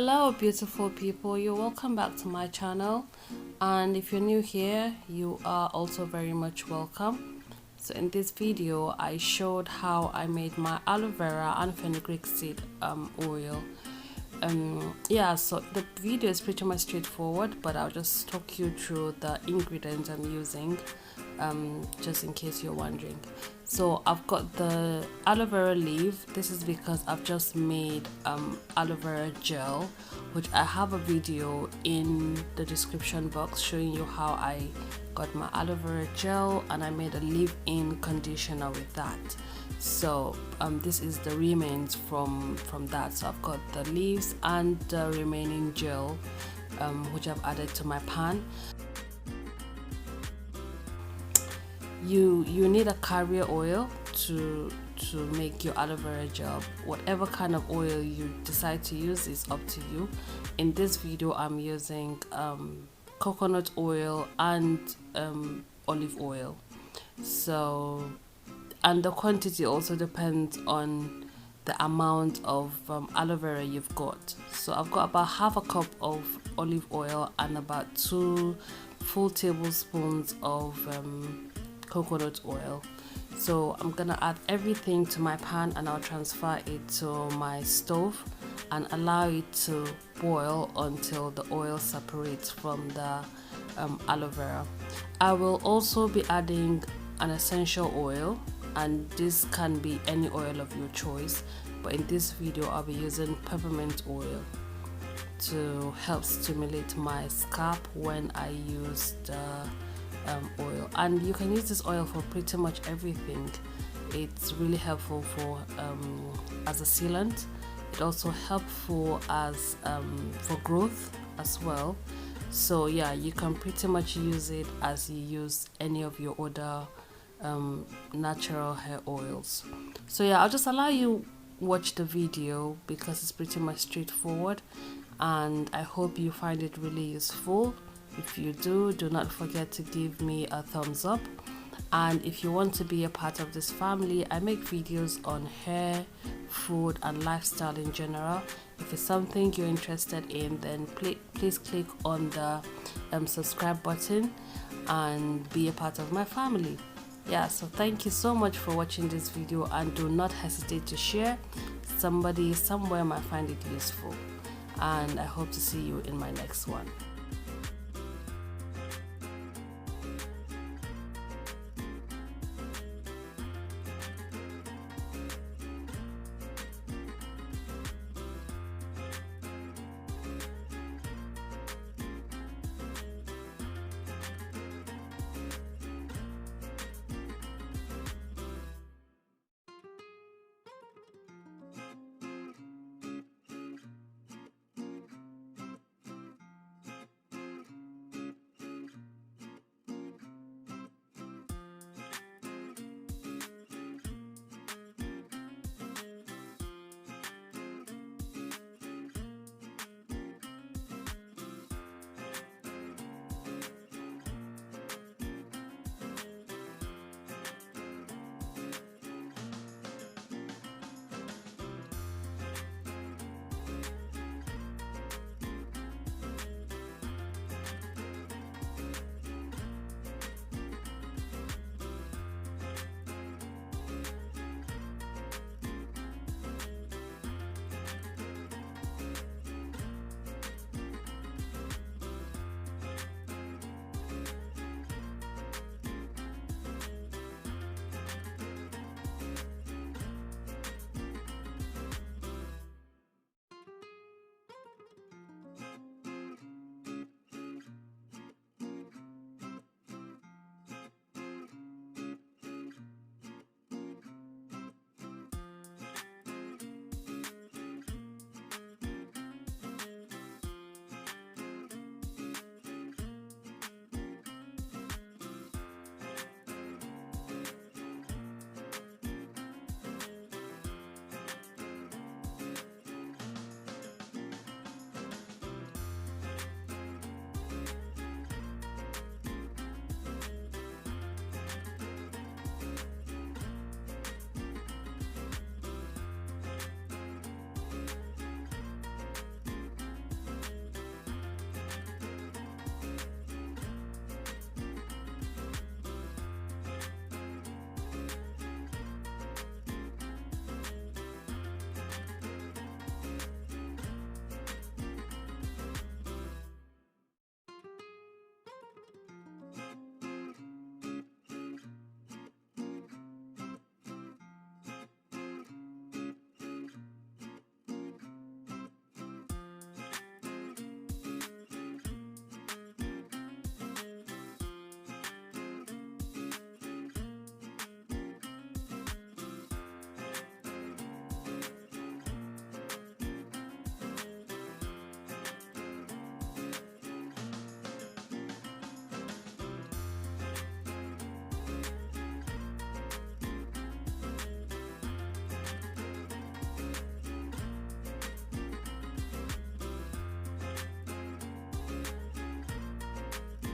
Hello beautiful people, you're welcome back to my channel, and if you're new here you are also very much welcome. So in this video I showed how I made my aloe vera and fenugreek seed oil. So the video is pretty much straightforward, but I'll just talk you through the ingredients I'm using, just in case you're wondering. So I've got the aloe vera leaf. This is because I've just made aloe vera gel, which I have a video in the description box showing you how I got my aloe vera gel, and I made a leave-in conditioner with that. So this is the remains from that. So I've got the leaves and the remaining gel, which I've added to my pan. You need a carrier oil to make your aloe vera gel. Whatever kind of oil you decide to use is up to you. In this video I'm using coconut oil and olive oil. So, and the quantity also depends on the amount of aloe vera you've got. So I've got about half a cup of olive oil and about 2 full tablespoons of coconut oil. So I'm gonna add everything to my pan and I'll transfer it to my stove and allow it to boil until the oil separates from the aloe vera. I will also be adding an essential oil, and this can be any oil of your choice, but in this video I'll be using peppermint oil to help stimulate my scalp when I use the oil. And you can use this oil for pretty much everything. It's really helpful for as a sealant. It's also helpful as for growth as well. So yeah, you can pretty much use it as you use any of your other natural hair oils. So yeah, I'll just allow you watch the video because it's pretty much straightforward, and I hope you find it really useful. If you do not forget to give me a thumbs up. And if you want to be a part of this family, I make videos on hair, food and lifestyle in general. If it's something you're interested in, then please click on the subscribe button and be a part of my family. Yeah, so thank you so much for watching this video, and do not hesitate to share. Somebody somewhere might find it useful, and I hope to see you in my next one.